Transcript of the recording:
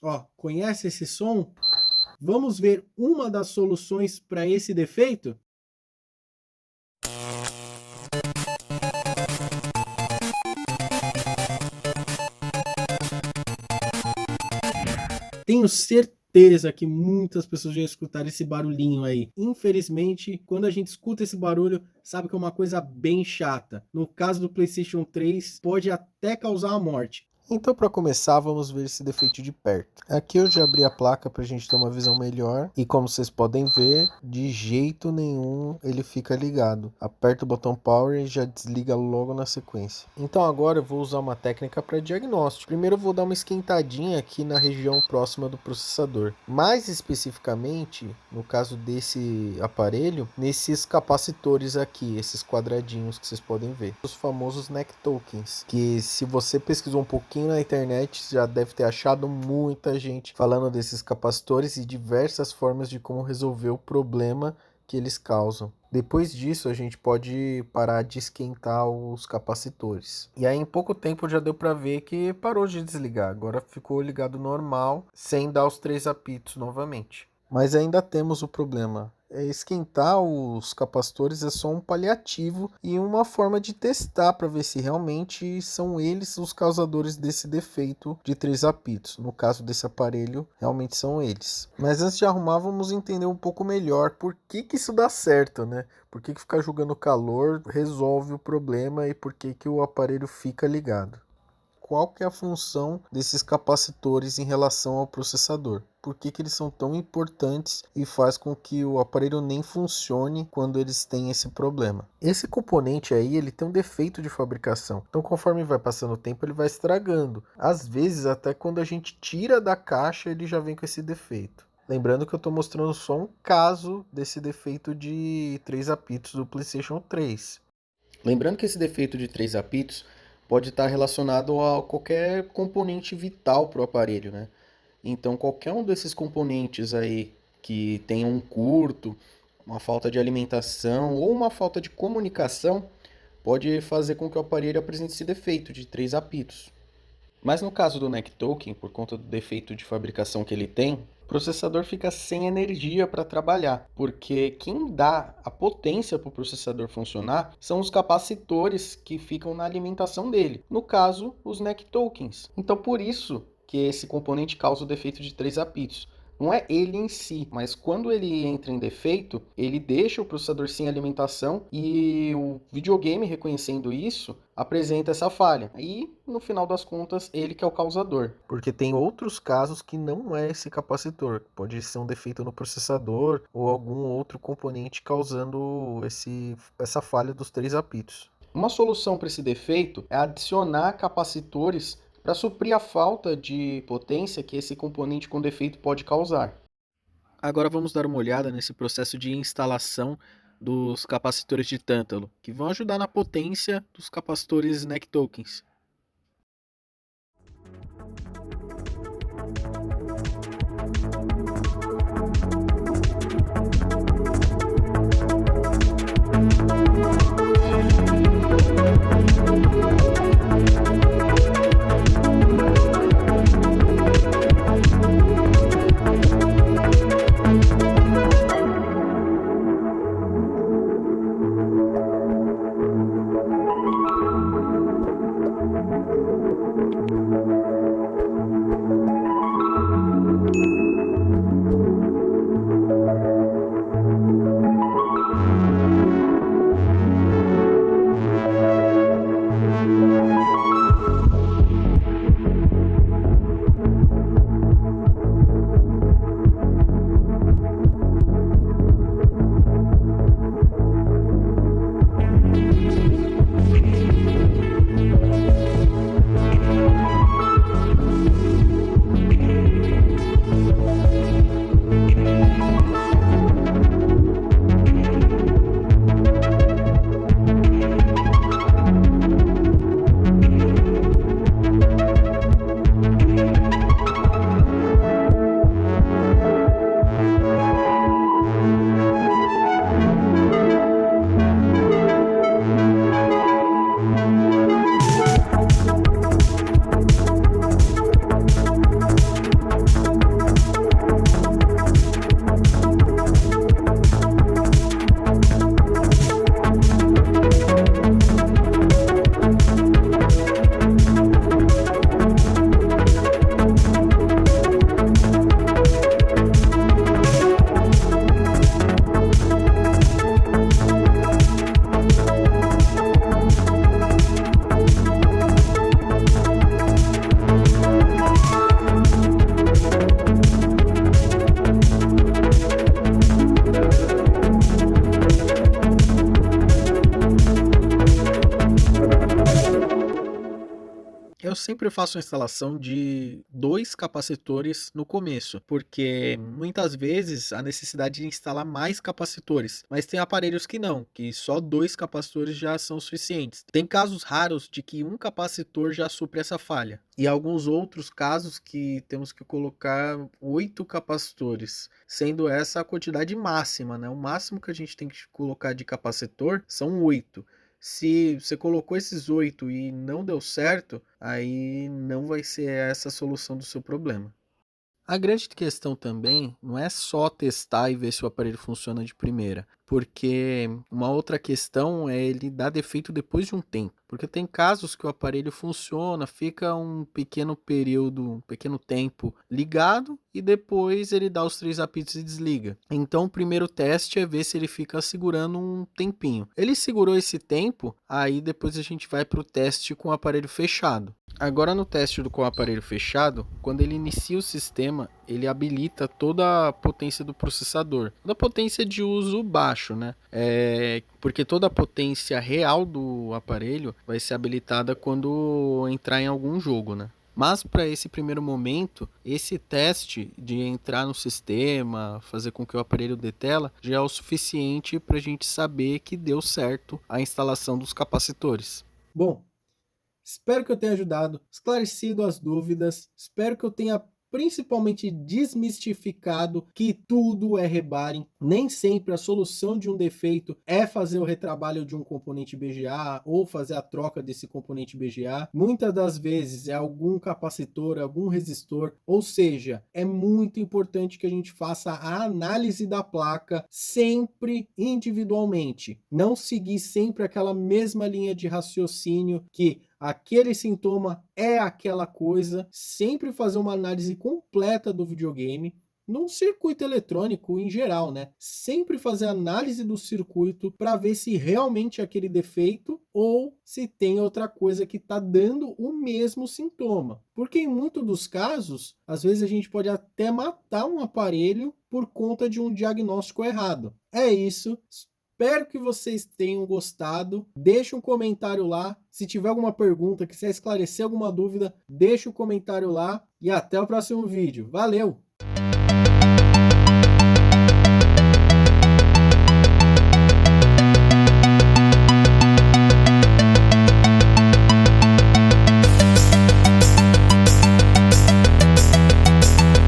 Ó, conhece esse som? Vamos ver uma das soluções para esse defeito? Tenho certeza que muitas pessoas já escutaram esse barulhinho aí. Infelizmente, quando a gente escuta esse barulho, sabe que é uma coisa bem chata. No caso do PlayStation 3, pode até causar a morte. Então, para começar, vamos ver esse defeito de perto. Aqui eu já abri a placa para a gente ter uma visão melhor. E como vocês podem ver, de jeito nenhum ele fica ligado. Aperta o botão Power e já desliga logo na sequência. Então agora eu vou usar uma técnica para diagnóstico. Primeiro eu vou dar uma esquentadinha aqui na região próxima do processador. Mais especificamente, no caso desse aparelho, nesses capacitores aqui, esses quadradinhos que vocês podem ver. Os famosos neck tokens, que se você pesquisou um pouquinho na internet, já deve ter achado muita gente falando desses capacitores e diversas formas de como resolver o problema que eles causam. Depois disso, a gente pode parar de esquentar os capacitores. E aí, em pouco tempo, já deu para ver que parou de desligar. Agora ficou ligado normal, sem dar os 3 apitos novamente. Mas ainda temos o problema. Esquentar os capacitores é só um paliativo e uma forma de testar para ver se realmente são eles os causadores desse defeito de 3 apitos. No caso desse aparelho, realmente são eles. Mas antes de arrumar, vamos entender um pouco melhor por que isso dá certo, né? Por que ficar jogando calor resolve o problema e por que o aparelho fica ligado. Qual que é a função desses capacitores em relação ao processador? Por que eles são tão importantes e faz com que o aparelho nem funcione quando eles têm esse problema? Esse componente aí, ele tem um defeito de fabricação. Então, conforme vai passando o tempo, ele vai estragando. Às vezes, até quando a gente tira da caixa, ele já vem com esse defeito. Lembrando que eu estou mostrando só um caso desse defeito de 3 apitos do PlayStation 3. Lembrando que esse defeito de 3 apitos pode estar relacionado a qualquer componente vital para o aparelho, né? Então, qualquer um desses componentes aí que tenha um curto, uma falta de alimentação ou uma falta de comunicação pode fazer com que o aparelho apresente esse defeito de 3 apitos. Mas no caso do neck token, por conta do defeito de fabricação que ele tem, o processador fica sem energia para trabalhar, porque quem dá a potência para o processador funcionar são os capacitores que ficam na alimentação dele, no caso, os neck tokens. Então, por isso que esse componente causa o defeito de 3 apitos. Não é ele em si, mas quando ele entra em defeito, ele deixa o processador sem alimentação e o videogame, reconhecendo isso, apresenta essa falha. E, no final das contas, ele que é o causador. Porque tem outros casos que não é esse capacitor. Pode ser um defeito no processador ou algum outro componente causando essa falha dos 3 apitos. Uma solução para esse defeito é adicionar capacitores para suprir a falta de potência que esse componente com defeito pode causar. Agora vamos dar uma olhada nesse processo de instalação dos capacitores de tântalo, que vão ajudar na potência dos capacitores neck tokens. sempre faço a instalação de 2 capacitores no começo, porque muitas vezes a necessidade de instalar mais capacitores, mas tem aparelhos que não, que só 2 capacitores já são suficientes. Tem casos raros de que um capacitor já supre essa falha, e alguns outros casos que temos que colocar 8 capacitores, sendo essa a quantidade máxima, né? O máximo que a gente tem que colocar de capacitor são 8. Se você colocou esses 8 e não deu certo, aí não vai ser essa a solução do seu problema. A grande questão também não é só testar e ver se o aparelho funciona de primeira, porque uma outra questão é ele dar defeito depois de um tempo. Porque tem casos que o aparelho funciona, fica um pequeno período, um pequeno tempo ligado e depois ele dá os 3 apitos e desliga. Então o primeiro teste é ver se ele fica segurando um tempinho. Ele segurou esse tempo, aí depois a gente vai para o teste com o aparelho fechado. Agora no teste com o aparelho fechado, quando ele inicia o sistema, ele habilita toda a potência do processador, toda a potência de uso baixo, né? Porque toda a potência real do aparelho vai ser habilitada quando entrar em algum jogo, né? Mas para esse primeiro momento, esse teste de entrar no sistema, fazer com que o aparelho dê tela, já é o suficiente para a gente saber que deu certo a instalação dos capacitores. Bom, espero que eu tenha ajudado, esclarecido as dúvidas, espero que eu tenha principalmente desmistificado que tudo é rebaring. Nem sempre a solução de um defeito é fazer o retrabalho de um componente BGA ou fazer a troca desse componente BGA. Muitas das vezes é algum capacitor, algum resistor, ou seja, é muito importante que a gente faça a análise da placa sempre individualmente. Não seguir sempre aquela mesma linha de raciocínio que aquele sintoma é aquela coisa, sempre fazer uma análise completa do videogame, num circuito eletrônico em geral, né? Sempre fazer análise do circuito para ver se realmente é aquele defeito ou se tem outra coisa que está dando o mesmo sintoma. Porque em muitos dos casos, às vezes a gente pode até matar um aparelho por conta de um diagnóstico errado. É isso. Espero que vocês tenham gostado. Deixe um comentário lá. Se tiver alguma pergunta, quiser esclarecer alguma dúvida, deixe o comentário lá. E até o próximo vídeo. Valeu!